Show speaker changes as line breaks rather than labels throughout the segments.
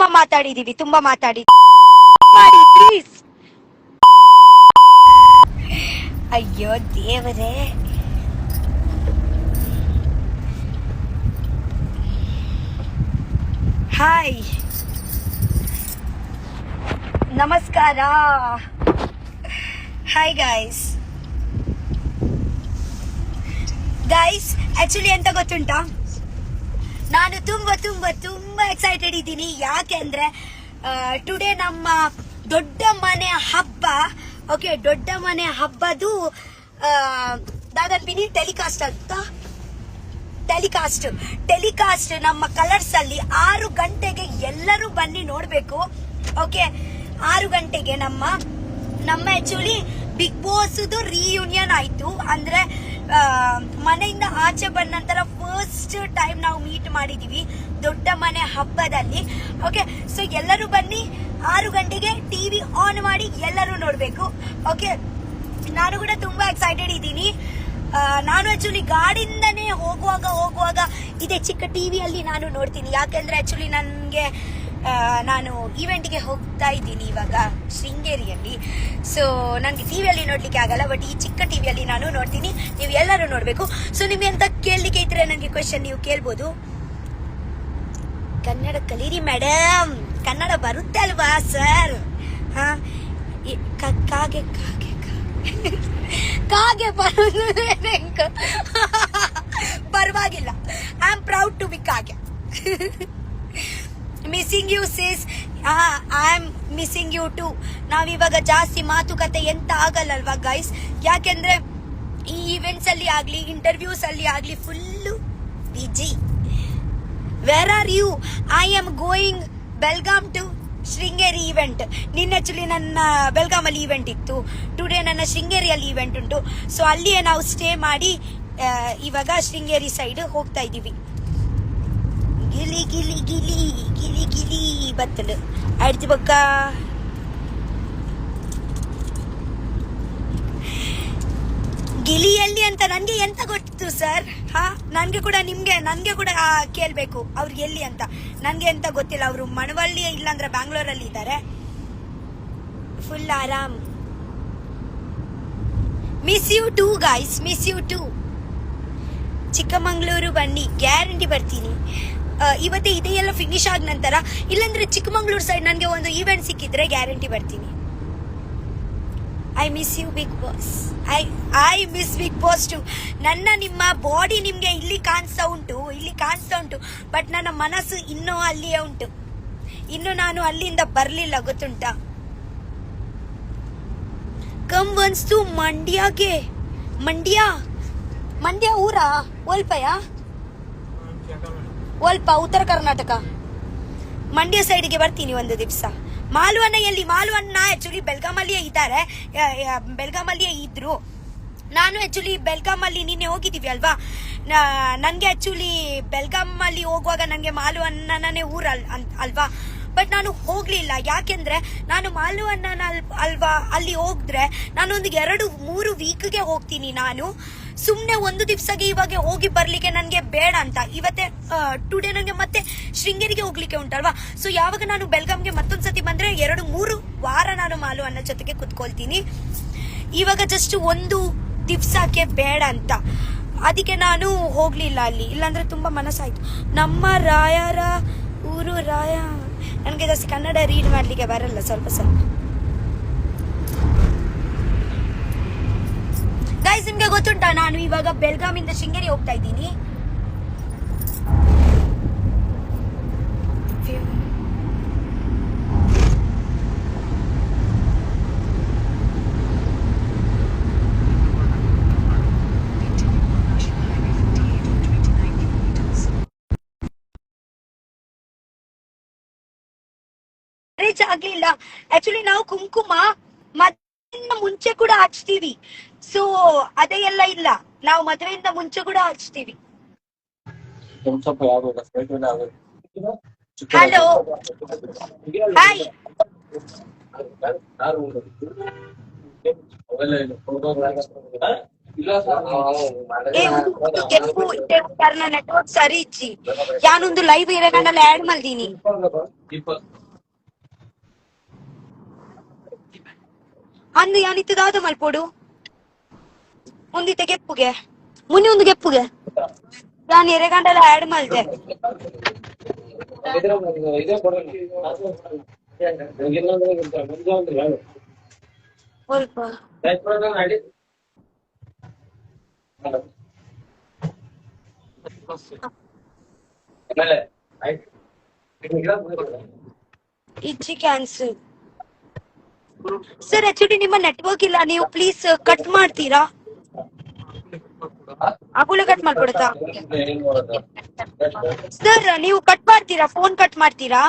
ತುಂಬಾ ಮಾತಾಡಿದೀವಿ, ತುಂಬಾ ಮಾಡಿ ಪ್ಲೀಸ್. ಅಯ್ಯೋ ದೇವರೇ. ಹಾಯ್, ನಮಸ್ಕಾರ. Hi guys. ಆಕ್ಚುಲಿ ಎಂತ ಗೊತ್ತುಂಟಾ, ನಾನು ತುಂಬಾ ತುಂಬಾ ತುಂಬಾ ಎಕ್ಸೈಟೆಡ್ ಇದ್ದೀನಿ. ಯಾಕೆಂದ್ರೆ ಟುಡೇ ನಮ್ಮ ದೊಡ್ಡ ಮನೆ ಹಬ್ಬ. ಓಕೆ, ದೊಡ್ಡ ಮನೆ ಹಬ್ಬದು ದಾದಾಪಿನಿ ಟೆಲಿಕಾಸ್ಟ್ ಆಗ್ತಾ, ಟೆಲಿಕಾಸ್ಟ್ ನಮ್ಮ ಕಲರ್ಸ್ ಅಲ್ಲಿ 6 ಗಂಟೆಗೆ ಎಲ್ಲರೂ ಬನ್ನಿ ನೋಡ್ಬೇಕು. ಓಕೆ, 6 ಗಂಟೆಗೆ ನಮ್ಮ ಆಕ್ಚುಲಿ ಬಿಗ್ ಬಾಸ್ ರಿಯೂನಿಯನ್ ಆಯ್ತು. ಅಂದ್ರೆ ಮನೆಯಿಂದ ಆಚೆ ಬಂದ ನಂತರ ಫಸ್ಟ್ ಟೈಮ್ ನಾವು ಮೀಟ್ ಮಾಡಿದೀವಿ ದೊಡ್ಡ ಮನೆ ಹಬ್ಬದಲ್ಲಿ. ಓಕೆ, ಸೊ ಎಲ್ಲರೂ ಬನ್ನಿ, 6 ಗಂಟೆಗೆ ಟಿವಿ ಆನ್ ಮಾಡಿ ಎಲ್ಲರೂ ನೋಡ್ಬೇಕು. ಓಕೆ, ನಾನು ಕೂಡ ತುಂಬಾ ಎಕ್ಸೈಟೆಡ್ ಇದ್ದೀನಿ. ನಾನು ಆಕ್ಚುಲಿ ಗಾಡಿಯಿಂದನೇ ಹೋಗುವಾಗ ಇದೇ ಚಿಕ್ಕ ಟಿವಿಯಲ್ಲಿ ನಾನು ನೋಡ್ತೀನಿ. ಯಾಕೆಂದ್ರೆ ಆಕ್ಚುಲಿ ನಾನು ಇವೆಂಟ್ಗೆ ಹೋಗ್ತಾ ಇದ್ದೀನಿ ಇವಾಗ ಶೃಂಗೇರಿಯಲ್ಲಿ. ಸೊ ನನಗೆ ಟಿವಿಯಲ್ಲಿ ನೋಡ್ಲಿಕ್ಕೆ ಆಗಲ್ಲ, ಬಟ್ ಈ ಚಿಕ್ಕ ಟಿವಿಯಲ್ಲಿ ನಾನು ನೋಡ್ತೀನಿ. ನೀವು ಎಲ್ಲರೂ ನೋಡ್ಬೇಕು. ಸೊ ನಿಮ್ಗೆ ಎಂತ ಕೇಳಲಿಕ್ಕೆ ಇದ್ರೆ ನನಗೆ ಕ್ವೆಶನ್ ನೀವು ಕೇಳ್ಬೋದು. ಕನ್ನಡ ಕಲೀರಿ ಮೇಡಮ್, ಕನ್ನಡ ಬರುತ್ತೆ ಅಲ್ವಾ ಸರ್? ಹಾ, ಕಾಗೆ ಬರೋದು ಪರವಾಗಿಲ್ಲ. I am proud to be ಕಾಗೆ. Missing you sis. I am missing you too. ನಾವಿವಾಗ ಜಾಸ್ತಿ ಮಾತುಕತೆ ಎಂತ ಆಗಲ್ಲಲ್ವಾ ಗೈಸ್? ಯಾಕೆಂದ್ರೆ ಈ ಇವೆಂಟ್ಸ್ ಅಲ್ಲಿ ಆಗ್ಲಿ, ಇಂಟರ್ವ್ಯೂಸ್ ಅಲ್ಲಿ ಆಗ್ಲಿ full busy. Where are you? I am going Belgaum to Sringeri event. ನಿನ್ನೆ ಆಕ್ಚುಲಿ ನನ್ನ ಬೆಲ್ಗಾಮ್ ಅಲ್ಲಿ ಇವೆಂಟ್ ಇತ್ತು, ಟುಡೇ ನನ್ನ ಶೃಂಗೇರಿಯಲ್ಲಿ ಇವೆಂಟ್ ಉಂಟು. ಸೊ ಅಲ್ಲಿಯೇ ನಾವು ಸ್ಟೇ ಮಾಡಿ ಇವಾಗ ಶೃಂಗೇರಿ ಸೈಡ್ ಹೋಗ್ತಾ ಇದೀವಿ. ಗಿಲಿ ಗಿಲಿ ಗಿಲಿ ಗಿಲಿ ಗಿಲಿ ಬತ್ತಲು ಆಡ್ತಿ ಬಕ್ಕ. ಗಿಲಿಯಲ್ಲಿ ಅಂತ ನನ್ಗೆ ಎಂತ ಗೊತ್ತು ಸರ್? ನನ್ಗೆ ಕೂಡ ಕೇಳ್ಬೇಕು ಅವ್ರಿಗೆ ಎಲ್ಲಿ ಅಂತ. ನನ್ಗೆ ಎಂತ ಗೊತ್ತಿಲ್ಲ. ಅವರು ಮಣವಳ್ಳಿ ಇಲ್ಲಾಂದ್ರೆ ಬ್ಯಾಂಗ್ಳೂರಲ್ಲಿ ಇದ್ದಾರೆ. ಫುಲ್ ಆರಾಮ್. Miss you too guys, miss you too. Chikkamagaluru ಬನ್ನಿ, ಗ್ಯಾರಂಟಿ ಬರ್ತೀನಿ. ಇವತ್ತೇ ಇದೆಲ್ಲ ಫಿನಿಶ್ ಆದ ನಂತರ, ಇಲ್ಲಾಂದ್ರೆ ಚಿಕ್ಕಮಂಗ್ಳೂರು ಸೈಡ್ ನನಗೆ ಒಂದು ಈವೆಂಟ್ ಸಿಕ್ಕಿದ್ರೆ ಗ್ಯಾರಂಟಿ ಬರ್ತೀನಿ. I miss you Bigg Boss. I miss Bigg Boss too. ನಿಮ್ಮ ಬಾಡಿ ನಿಮ್ಗೆ ಇಲ್ಲಿ ಕಾಣಿಸ್ತಾ ಉಂಟು, ಬಟ್ ನನ್ನ ಮನಸ್ಸು ಇನ್ನೂ ಅಲ್ಲಿಯೇ ಉಂಟು. ಇನ್ನು ನಾನು ಅಲ್ಲಿಂದ ಬರ್ಲಿಲ್ಲ, ಗೊತ್ತುಂಟಾ? ಕಮ್ ಒನ್ಸ್ ಟು ಮಂಡ್ಯಗೆ. ಮಂಡ್ಯ ಊರಾ? ಒಲ್ಪ ಉತ್ತರ ಕರ್ನಾಟಕ ಮಂಡ್ಯ ಸೈಡ್ಗೆ ಬರ್ತೀನಿ ಒಂದು ದಿವಸ. ಮಾಲುವನ್ನ ಆಕ್ಚುಲಿ ಬೆಲ್ಗಾಮಲ್ಲಿಯೇ ಇದ್ದಾರೆ, ಬೆಲ್ಗಾಮಲ್ಲಿಯೇ ಇದ್ರು. ನಾನು ಆಕ್ಚುಲಿ ಬೆಲ್ಗಾಮಲ್ಲಿ ನಿನ್ನೆ ಹೋಗಿದ್ದೀವಿ ಅಲ್ವಾ. ನನ್ಗೆ ಆಕ್ಚುಲಿ ಬೆಲ್ಗಾಮಲ್ಲಿ ಹೋಗುವಾಗ ನಂಗೆ ಮಾಲುವನ್ನನೇ ಊರ ಅಲ್ವಾ, ಬಟ್ ನಾನು ಹೋಗ್ಲಿಲ್ಲ. ಯಾಕೆಂದ್ರೆ ನಾನು ಮಾಲುವನ್ನ ಅಲ್ವಾ ಅಲ್ಲಿ ಹೋಗಿದ್ರೆ ನಾನೊಂದು 2-3 ವೀಕ್ಗೆ ಹೋಗ್ತೀನಿ. ನಾನು ಸುಮ್ನೆ ಒಂದು ದಿವ್ಸಗೆ ಇವಾಗ ಹೋಗಿ ಬರ್ಲಿಕ್ಕೆ ನನ್ಗೆ ಬೇಡ ಅಂತ. ಇವತ್ತೇ ಟುಡೇ ನಂಗೆ ಮತ್ತೆ ಶೃಂಗೇರಿಗೆ ಹೋಗ್ಲಿಕ್ಕೆ ಉಂಟಲ್ವಾ. ಸೊ ಯಾವಾಗ ನಾನು ಬೆಲ್ಗಾಮ್ಗೆ ಮತ್ತೊಂದ್ಸತಿ ಬಂದ್ರೆ 2-3 ವಾರ ನಾನು ಮಾಲುವನ್ನ ಜೊತೆಗೆ ಕುತ್ಕೊಳ್ತೀನಿ. ಇವಾಗ ಜಸ್ಟ್ ಒಂದು ದಿವ್ಸಕ್ಕೆ ಬೇಡ ಅಂತ, ಅದಕ್ಕೆ ನಾನು ಹೋಗ್ಲಿಲ್ಲ ಅಲ್ಲಿ. ಇಲ್ಲಾಂದ್ರೆ ತುಂಬಾ ಮನಸ್ಸಾಯ್ತು. ನಮ್ಮ ರಾಯರ ಊರು ರಾಯ. ನನಗೆ ಜಾಸ್ತಿ ಕನ್ನಡ ರೀಡ್ ಮಾಡ್ಲಿಕ್ಕೆ ಬರಲ್ಲ, ಸ್ವಲ್ಪ. ಗೈಸ್, ನಿಮ್ಗೆ ಗೊತ್ತುಂಟಾ, ನಾನು ಇವಾಗ ಬೆಲ್ಗಾಮಿಂದ ಶೃಂಗೇರಿ ಹೋಗ್ತಾ ಇದ್ದೀನಿ. ರೀಚ್ ಆಗ್ಲಿಲ್ಲ. ಆಕ್ಚುಲಿ ನಾವು ಕುಂಕುಮ ಮದ್ವೆಯಿಂದ ಮುಂಚೆ ಕೂಡ ಹಚ್ತೀವಿ. ಸೊ ಅದೇ ಎಲ್ಲ ಇಲ್ಲ, ನಾವು ಮದುವೆಯಿಂದ ಮುಂಚೆ ಕೂಡ ಹಚ್ತೀವಿ. Hello, hi. ఏ ಒಂದು చెప్పు కారణ నెట్వర్క్ సరి ఇచ్చి యానుందు లైవ్ 20 గంటల యాడ్ మల్దీని ಅಂದು ಯಾನಿತ್ತು ದಾದ ಮಲ್ಪೋಡು ಮುಂದಿತ್ತೆ ಗೆಪ್ಪುಗೆ ಮುನಿ ಒಂದು ಗೆಪ್ಪುಗೆ ನಾನು 2 ಗಂಟೆಲ ಆಡ್ ಮಲ್ದೆ ಸ್ವಲ್ಪ ಇಚ್ಚಿ ಕ್ಯಾನ್ಸಲ್ ಸರ್ ಆಕ್ಚುಲಿ ನಿಮ್ಮ ನೆಟ್ವರ್ಕ್ ಇಲ್ಲ ನೀವು ಪ್ಲೀಸ್ ಕಟ್ ಮಾಡ್ತೀರಾ ಅಗುಳೆ ಕಟ್ ಮಾಡ್ಕೊಡುತ್ತಾ ಸರ್ ನೀವು ಕಟ್ ಮಾಡ್ತೀರಾ ಫೋನ್ ಕಟ್ ಮಾಡ್ತೀರಾ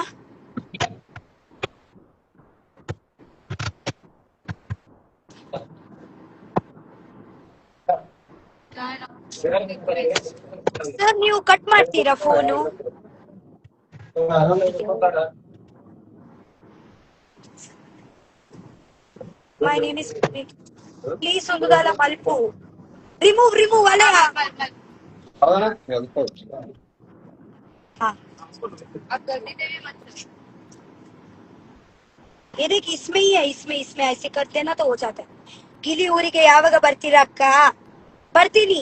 ಸರ್ ನೀವು ಕಟ್ ಮಾಡ್ತೀರಾ phone my name is please ಒಂದು ಗಾಲ ಮಲ್ಪು ರಿಮೂವ್ ಅಲ್ಲ ಇದಕ್ಕೆ ಇಸ್ಮೆ ಐಸೆ ಕರ್ತೇನ ತೋ ಜಾತೆ ಗಿಲಿ ಊರಿಗೆ ಯಾವಾಗ ಬರ್ತೀರಾ ಅಕ್ಕ ಬರ್ತೀನಿ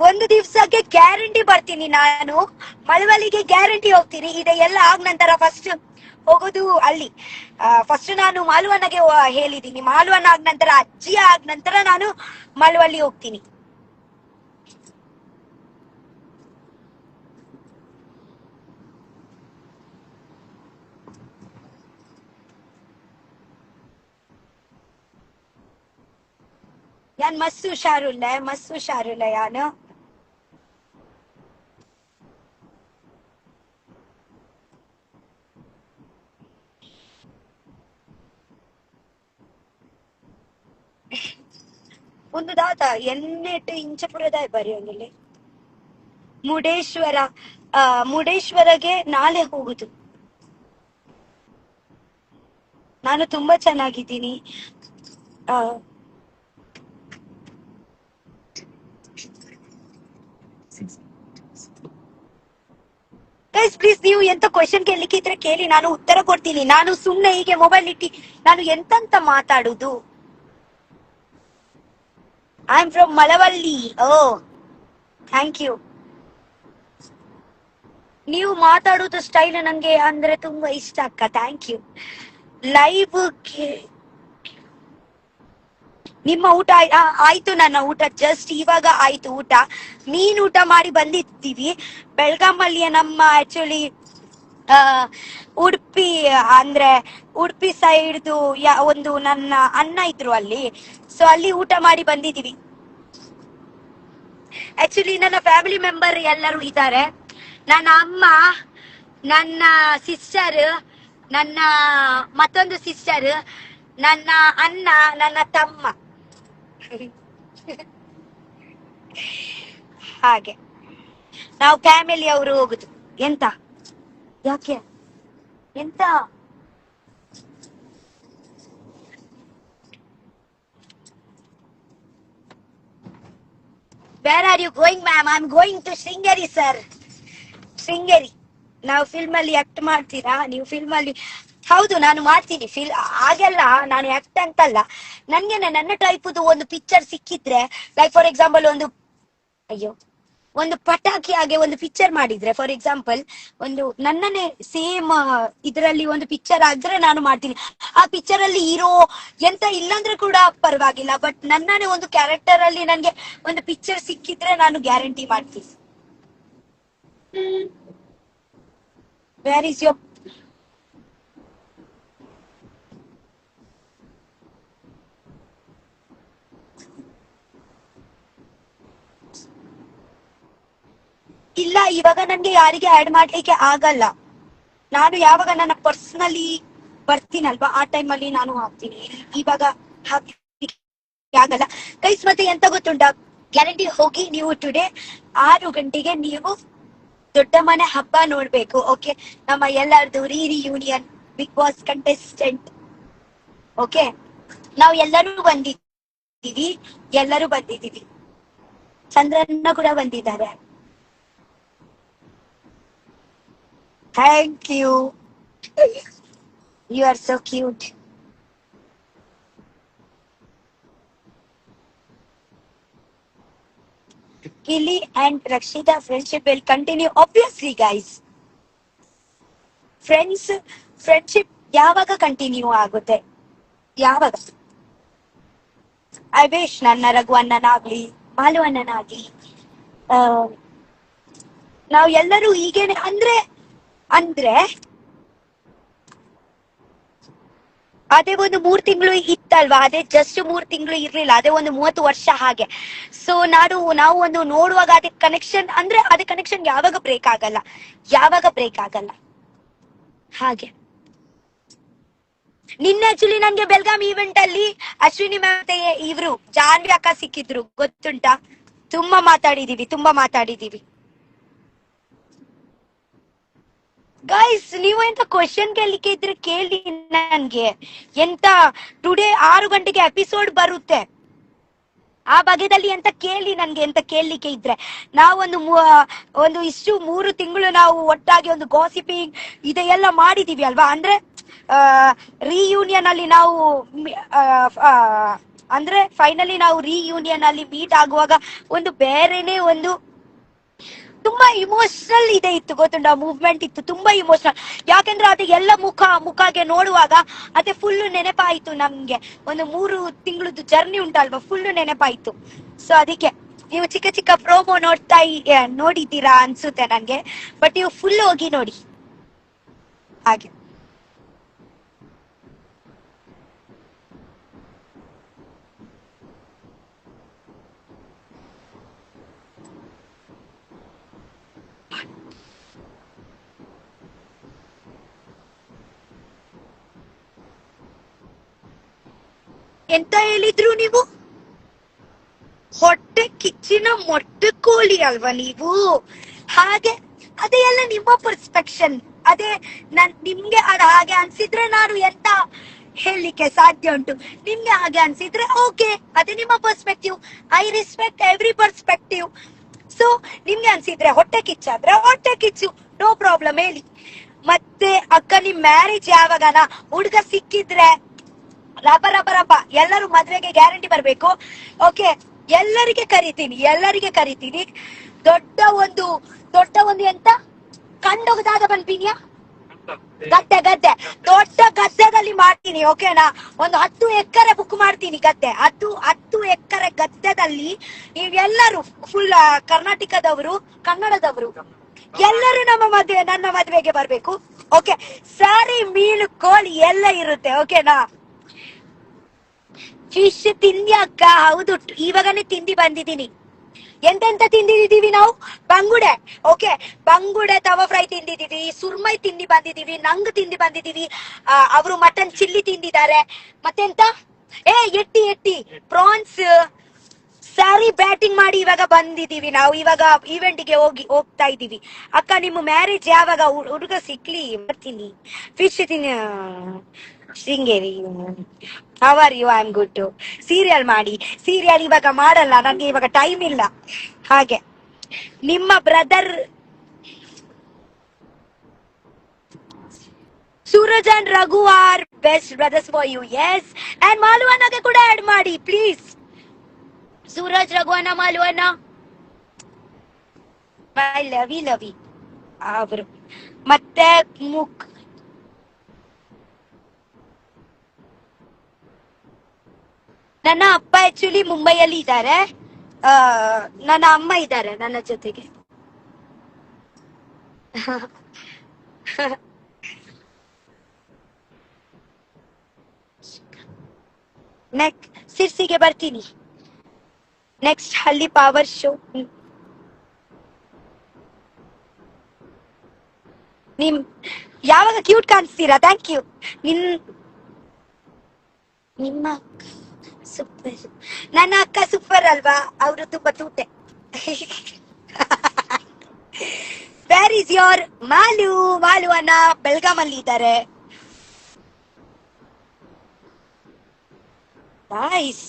ಒಂದು ದಿವ್ಸಕ್ಕೆ ಗ್ಯಾರಂಟಿ ಬರ್ತೀನಿ ನಾನು ಮಳವಳ್ಳಿಗೆ ಗ್ಯಾರಂಟಿ ಹೋಗ್ತೀನಿ ಇದೆಲ್ಲ ಆಗ ನಂತರ ಫಸ್ಟ್ ಹೋಗೋದು ಅಲ್ಲಿ ಫಸ್ಟ್ ನಾನು ಮಾಲುವನ್ನಗೆ ಹೇಳಿದೀನಿ ಮಾಲುವನ್ನ ಆಗ ನಂತರ ಅಜ್ಜಿ ಆಗ ನಂತರ ನಾನು ಮಳವಳ್ಳಿ ಹೋಗ್ತೀನಿ ಯಾನ್ ಮಸ್ತ್ ಹುಷಾರುಲ್ಲ ಯಾನು ಒಂದು ದಾತ 8 ಇಂಚಪುರದ ಬರೆಯೋಂಗಿಲ್ಲ ಮುರುಡೇಶ್ವರಗೆ ನಾಳೆ ಹೋಗುದು ನಾನು ತುಂಬಾ ಚೆನ್ನಾಗಿದ್ದೀನಿ ಪ್ಲೀಸ್ ನೀವು ಎಂತ ಕ್ವೆಶನ್ ಕೇಳಲಿಕ್ಕಿದ್ರೆ ಕೇಳಿ ನಾನು ಉತ್ತರ ಕೊಡ್ತೀನಿ ನಾನು ಸುಮ್ನೆ ಹೀಗೆ ಮೊಬೈಲ್ ಇಟ್ಟಿ ನಾನು ಎಂತಂತ ಮಾತಾಡುದು I am from Malavalli oh thank you ನೀವು ಮಾತಾಡುದು ಸ್ಟೈಲ್ ನಂಗೆ ಅಂದ್ರೆ ತುಂಬಾ ಇಷ್ಟ ಅಕ್ಕ ಥ್ಯಾಂಕ್ ಯು ಲೈವ್ ನಿಮ್ಮ ಊಟ ಆಯ್ತು ನನ್ನ ಊಟ ಜಸ್ಟ್ ಇವಾಗ ಆಯ್ತು ಊಟ ಮೀನ್ ಊಟ ಮಾಡಿ ಬಂದಿದ್ದೀವಿ ಬೆಳಗಾಮಲ್ಲಿಯ ನಮ್ಮ ಆಕ್ಚುಲಿ ಉಡುಪಿ ಅಂದ್ರೆ ಉಡುಪಿ ಸೈಡ್ದು ಒಂದು ನನ್ನ ಅಣ್ಣ ಇದ್ರು ಅಲ್ಲಿ ಸೊ ಅಲ್ಲಿ ಊಟ ಮಾಡಿ ಬಂದಿದ್ದೀವಿ ಆಕ್ಚುಲಿ ನನ್ನ ಫ್ಯಾಮಿಲಿ ಮೆಂಬರ್ ಎಲ್ಲರೂ ಇದ್ದಾರೆ ನನ್ನ ಅಮ್ಮ ನನ್ನ ಸಿಸ್ಟರ್ ನನ್ನ ಮತ್ತೊಂದು ಸಿಸ್ಟರ್ ನನ್ನ ಅಣ್ಣ ನನ್ನ ತಮ್ಮ ಹಾಗೆ ನಾವು ಫ್ಯಾಮಿಲಿ ಅವರು ಹೋಗುದು ಎಂತ ಯಾಕೆ ಎಂತ where are you going ma'am I am going to Sringeri sir Sringeri ನಾವು ಫಿಲ್ಮ್ ಅಲ್ಲಿ ಆಕ್ಟ್ ಮಾಡ್ತೀರಾ ನೀವು ಫಿಲ್ಮ್ ಅಲ್ಲಿ ಹೌದು ನಾನು ಮಾಡ್ತೀನಿ ಹಾಗೆಲ್ಲ ನಾನು ಆಕ್ಟ್ ಅಂತಲ್ಲ ನನ್ಗೆನೆ ನನ್ನ ಟೈಪುದು ಒಂದು ಪಿಕ್ಚರ್ ಸಿಕ್ಕಿದ್ರೆ ಲೈಕ್ ಫಾರ್ ಎಕ್ಸಾಂಪಲ್ ಒಂದು ಪಟಾಕಿ ಹಾಗೆ ಒಂದು ಪಿಕ್ಚರ್ ಮಾಡಿದ್ರೆ ಫಾರ್ ಎಕ್ಸಾಂಪಲ್ ಒಂದು ನನ್ನನ್ನೇ ಸೇಮ್ ಇದರಲ್ಲಿ ಒಂದು ಪಿಕ್ಚರ್ ಆದ್ರೆ ನಾನು ಮಾಡ್ತೀನಿ ಆ ಪಿಕ್ಚರ್ ಅಲ್ಲಿ ಹೀರೋ ಎಂತ ಇಲ್ಲಾಂದ್ರೆ ಕೂಡ ಪರವಾಗಿಲ್ಲ ಬಟ್ ನನ್ನನ್ನೇ ಒಂದು ಕ್ಯಾರೆಕ್ಟರ್ ಅಲ್ಲಿ ನನ್ಗೆ ಒಂದು ಪಿಕ್ಚರ್ ಸಿಕ್ಕಿದ್ರೆ ನಾನು ಗ್ಯಾರಂಟಿ ಮಾಡ್ತೀನಿ ವೇರ್ ಇಸ್ ಯೋರ್ ಇಲ್ಲ ಇವಾಗ ನನ್ಗೆ ಯಾರಿಗೆ ಆಡ್ ಮಾಡ್ಲಿಕ್ಕೆ ಆಗಲ್ಲ ನಾನು ಯಾವಾಗ ನನ್ನ ಪರ್ಸನಲಿ ಬರ್ತೀನಲ್ವಾ ಆ ಟೈಮ್ ಅಲ್ಲಿ ನಾನು ಹಾಕ್ತೀನಿ ಇವಾಗ ಹಾಕ್ಲಿಕ್ಕೆ ಆಗಲ್ಲ ಗೈಸ್ ಮತ್ತೆ ಎಂತ ಗೊತ್ತುಂಟಾ ಗ್ಯಾರಂಟಿ ಹೋಗಿ ನೀವು ಟುಡೇ 6 ಗಂಟೆಗೆ ನೀವು ದೊಡ್ಡ ಮನೆ ಹಬ್ಬ ನೋಡ್ಬೇಕು ಓಕೆ ನಮ್ಮ ಎಲ್ಲರದು reunion Big Boss contestant okay ನಾವು ಎಲ್ಲರೂ ಬಂದಿದ್ದೀವಿ ಚಂದ್ರನ್ನ ಕೂಡ ಬಂದಿದ್ದಾರೆ. Thank you, you are so cute. Kili and Rakshita friendship will continue. Obviously, guys. Friendship ಯಾವಾಗ ಕಂಟಿನ್ಯೂ ಆಗುತ್ತೆ? ಯಾವಾಗ? ಐ ವಿಶ್ ನನ್ನ ರಘು ಅಣ್ಣನಾಗ್ಲಿ, ಮಾಲು ಅಣ್ಣನಾಗ್ಲಿ, ನಾವು ಎಲ್ಲರೂ ಹೀಗೇನೆ ಅಂದ್ರೆ ಅದೇ ಒಂದು 3 ತಿಂಗಳು ಇತ್ತಲ್ವಾ, ಅದೇ ಜಸ್ಟ್ 3 ತಿಂಗಳು ಇರ್ಲಿಲ್ಲ, ಅದೇ ಒಂದು 30 ವರ್ಷ ಹಾಗೆ. ಸೊ ನಾವು ಒಂದು ನೋಡುವಾಗ ಅದೇ ಕನೆಕ್ಷನ್ ಅದೇ ಕನೆಕ್ಷನ್ ಯಾವಾಗ ಬ್ರೇಕ್ ಆಗಲ್ಲ ಹಾಗೆ. ನಿನ್ನೆ ಆಕ್ಚುಲಿ ನನ್ಗೆ ಬೆಲ್ಗಾಮ್ ಈವೆಂಟ್ ಅಲ್ಲಿ ಅಶ್ವಿನಿ ಮತ್ತೆ ಇವ್ರು ಜಾನ್ವಿ ಅಕ್ಕ ಸಿಕ್ಕಿದ್ರು, ಗೊತ್ತುಂಟಾ? ತುಂಬಾ ಮಾತಾಡಿದೀವಿ. ಗೈಸ್, ನೀವು ಎಂತ ಕ್ವಶನ್ ಕೇಳಲಿಕ್ಕೆ ಇದ್ರೆ ಕೇಳಿ ನನ್ಗೆ. ಎಂತ ಟುಡೇ 6 ಗಂಟೆಗೆ ಎಪಿಸೋಡ್ ಬರುತ್ತೆ, ಆ ಬಗೆದಲ್ಲಿ ಎಂತ ಕೇಳಿ ನನ್ಗೆ, ಎಂತ ಕೇಳಲಿಕ್ಕೆ ಇದ್ರೆ. ಒಂದು ಇಷ್ಟು 3 ತಿಂಗಳು ನಾವು ಒಟ್ಟಾಗಿ ಒಂದು ಗಾಸಿಪಿಂಗ್ ಇದೆಲ್ಲ ಮಾಡಿದೀವಿ ಅಲ್ವಾ. ರಿಯೂನಿಯನ್ ಅಲ್ಲಿ ನಾವು ಫೈನಲಿ ನಾವು ರಿಯೂನಿಯನ್ ಅಲ್ಲಿ ಮೀಟ್ ಆಗುವಾಗ ಒಂದು ಬೇರೆನೆ ಒಂದು ತುಂಬಾ ಇಮೋಷನಲ್ ಇತ್ತು, ಗೊತ್ತುಂಟ? ಮೂವ್ಮೆಂಟ್ ಇತ್ತು, ತುಂಬಾ ಇಮೋಷನಲ್. ಯಾಕೆಂದ್ರೆ ಅದು ಎಲ್ಲ ಮುಖಗೆ ನೋಡುವಾಗ ಅದೇ ಫುಲ್ ನೆನಪಾಯ್ತು ನಮ್ಗೆ. ಒಂದು 3 ತಿಂಗಳದ್ದು ಜರ್ನಿ ಉಂಟಲ್ವಾ, ಫುಲ್ ನೆನಪಾಯ್ತು. ಸೊ ಅದಕ್ಕೆ ನೀವು ಚಿಕ್ಕ ಪ್ರೋಮೋ ನೋಡಿದ್ದೀರಾ ಅನ್ಸುತ್ತೆ ನನ್ಗೆ, ಬಟ್ ನೀವು ಫುಲ್ ಹೋಗಿ ನೋಡಿ ಹಾಗೆ. ಎಂತ ಹೇಳಿದ್ರು ನೀವು? ಹೊಟ್ಟೆ ಕಿಚ್ಚಿನ ಮೊಟ್ಟೆ ಕೋಳಿ ಅಲ್ವಾ ನೀವು? ಹಾಗೆ ಅದೇ ಎಲ್ಲ ನಿಮ್ಮ ಪರ್ಸ್ಪೆಕ್ಷನ್. ಅದೇ ನಿಮ್ಗೆ ಹಾಗೆ ಅನ್ಸಿದ್ರೆ ನಾನು ಎಂತ ಹೇಳಲಿಕ್ಕೆ ಸಾಧ್ಯ ಉಂಟು? ನಿಮ್ಗೆ ಹಾಗೆ ಅನ್ಸಿದ್ರೆ ಓಕೆ, ಅದೇ ನಿಮ್ಮ perspective. I respect every perspective. So ನಿಮ್ಗೆ ಅನ್ಸಿದ್ರೆ ಹೊಟ್ಟೆ ಕಿಚ್ಚಾದ್ರೆ ಹೊಟ್ಟೆ ಕಿಚ್ಚು, ನೋ ಪ್ರಾಬ್ಲಮ್, ಹೇಳಿ. ಮತ್ತೆ ಅಕ್ಕ, ನಿಮ್ ಮ್ಯಾರೇಜ್ ಯಾವಾಗನ? ಹುಡುಗ ಸಿಕ್ಕಿದ್ರೆ ರಬ್ಬ ಎಲ್ಲರೂ ಮದ್ವೆಗೆ ಗ್ಯಾರಂಟಿ ಬರ್ಬೇಕು. ಓಕೆ, ಎಲ್ಲರಿಗೆ ಕರಿತೀನಿ. ದೊಡ್ಡ ಒಂದು ಎಂತ ಕಂಡೋಗದಾಗ ಬಂದ್ಬಿನಿಯಾ ಗದ್ದೆ ದೊಡ್ಡ ಗದ್ದೆದಲ್ಲಿ ಮಾಡ್ತೀನಿ, ಓಕೆನಾ? ಒಂದು 10 ಎಕರೆ ಬುಕ್ ಮಾಡ್ತೀನಿ ಗದ್ದೆ. 10 ಎಕರೆ ಗದ್ದೆದಲ್ಲಿ ನೀವೆಲ್ಲರೂ ಫುಲ್ ಕರ್ನಾಟಕದವರು, ಕನ್ನಡದವರು ಎಲ್ಲರೂ ನನ್ನ ಮದ್ವೆಗೆ ಬರ್ಬೇಕು. ಓಕೆ, ಸಾರಿ, ಮೀನು, ಕೋಳಿ ಎಲ್ಲ ಇರುತ್ತೆ, ಓಕೆನಾ? ಫಿಶ್ ತಿಂದ್ಯಾಕ್ಕ? ಹೌದು, ಇವಾಗನೇ ತಿಂದಿ ಬಂದಿದ್ದೀನಿ. ಎಂತೆಂತ ತಿಂದಿದೀವಿ ನಾವು? ಬಂಗುಡೆ, ಓಕೆ, ಬಂಗುಡೆ ತವ ಫ್ರೈ ತಿಂದಿದೀವಿ, ಸುರ್ಮೈ ತಿಂದಿ ಬಂದಿದೀವಿ, ನಂಗ್ ತಿಂದಿ ಬಂದಿದೀವಿ. ಅವರು ಮಟನ್ ಚಿಲ್ಲಿ ತಿಂದಿದ್ದಾರೆ. ಮತ್ತೆಂತ ಎಟ್ಟಿ ಪ್ರಾನ್ಸ್ ಸಾರಿ ಬ್ಯಾಟಿಂಗ್ ಮಾಡಿ ಇವಾಗ ಬಂದಿದೀವಿ ನಾವು. ಇವಾಗ ಈವೆಂಟ್ಗೆ ಹೋಗ್ತಾ ಇದೀವಿ. ಅಕ್ಕ, ನಿಮ್ಮ ಮ್ಯಾರೇಜ್ ಯಾವಾಗ? ಹುಡುಗ ಸಿಕ್ಲಿ ಬರ್ತೀನಿ. ಫಿಶ್ ತಿನ್ನ Sringeri. How are you? I am good. Serial ಮಾಡಿ. ಸೀರಿಯಲ್ ಇವಾಗ ಮಾಡಲ್ಲ, ನನಗೆ ಇವಾಗ ಟೈಮ್ ಇಲ್ಲ ಹಾಗೆ. ನಿಮ್ಮ brother Suraj and Raghu are best brothers for you. Yes, and ಮಾಲುವನ್ನಗೆ ಕೂಡ ಆಡ್ ಮಾಡಿ ಪ್ಲೀಸ್. ಸೂರಜ್, ರಘುವನ್ನ, ಮಾಲುವನ್ನ, ಐ ಲವ್ ಯು ಅವರು. ಮತ್ತೆ ನನ್ನ ಅಪ್ಪ ಆಕ್ಚುಲಿ ಮುಂಬೈಯಲ್ಲಿ ಇದ್ದಾರೆ, ನನ್ನ ಅಮ್ಮ ಇದ್ದಾರೆ ನನ್ನ ಜೊತೆಗೆ. ಸಿರ್ಸಿಗೆ ಬರ್ತೀನಿ ನೆಕ್ಸ್ಟ್ ಹಳ್ಳಿ ಪವರ್ ಶೋ. ನಿಮ್ ಯಾವಾಗ ಕ್ಯೂಟ್ ಕಾಣಿಸ್ತೀರಾ? Thank you. ನಿಮ್ಮ ಅಕ್ಕ ಸೂಪರ್. ನನ್ನ ಅಕ್ಕ ಸೂಪರ್ ಅಲ್ವಾ? ಅವರು ತುಂಬಾ ತೂಟೆ. ವೇರ್ ಇಸ್ ಯೋರ್ ಮಾಲು ಅನ್ನ ಬೆಲ್ಗಾಮ್ ಅಲ್ಲಿ ಇದ್ದಾರೆ. ನೈಸ್.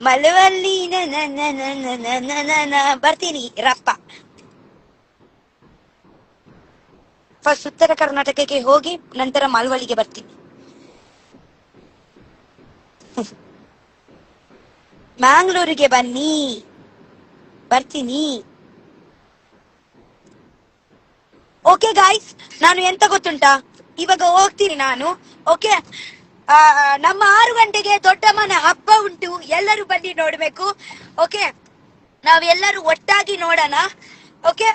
ಮಲವಲ್ಲಿ ಬರ್ತೀನಿ ರಪ್ಪ. ಫಸ್ಟ್ ಉತ್ತರ ಕರ್ನಾಟಕಕ್ಕೆ ಹೋಗಿ ನಂತರ ಮಳವಳ್ಳಿಗೆ ಬರ್ತೀನಿ. ಮ್ಯಾಂಗ್ಳೂರಿಗೆ ಬನ್ನಿ, ಬರ್ತೀನಿ. ಓಕೆ ಗಾಯ್ಸ್, ನಾನು ಎಂತ ಗೊತ್ತುಂಟಾ, ಇವಾಗ ಹೋಗ್ತೀನಿ ನಾನು. ಓಕೆ, ನಮ್ಮ 6 ಗಂಟೆಗೆ ದೊಡ್ಡಮ್ಮನ ಹಬ್ಬ ಉಂಟು, ಎಲ್ಲರೂ ಬನ್ನಿ ನೋಡ್ಬೇಕು. ಓಕೆ, ನಾವೆಲ್ಲರೂ ಒಟ್ಟಾಗಿ ನೋಡೋಣ. ಓಕೆ,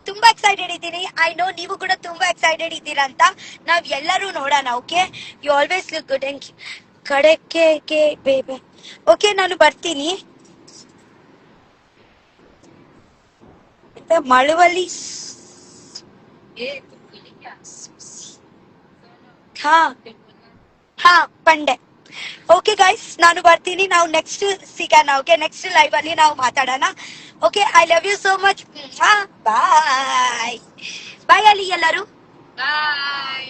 ತುಂಬಾ ಎಕ್ಸೈಟೆಡ್ ಇದ್ದೀನಿ. ಐ ನೋ ನೀವು ಕೂಡ ತುಂಬಾ ಎಕ್ಸೈಟೆಡ್ ಇದ್ದೀರಾ ಅಂತ. ನಾವ್ ಎಲ್ಲರೂ ನೋಡೋಣ. Okay, you always look good and ಕಡೆಗೆ ಬೇಬೆ. ಓಕೆ, ನಾನು ಬರ್ತೀನಿ. ಮಳವಳ್ಳಿ ಹಾ ಹಾ ಪಂಡೆ. ಓಕೆ ಗೈಸ್, ನಾನು ಬರ್ತೀನಿ. ನಾವು ನೆಕ್ಸ್ಟ್ ಸಿಗೋಣ. ಓಕೆ, ನೆಕ್ಸ್ಟ್ ಲೈವ್ ಅಲ್ಲಿ ನಾವು ಮಾತಾಡೋಣ. Okay, I love you so much. Bye bye ಅಲ್ಲಿ ಎಲ್ಲರೂ. ಬಾಯ್.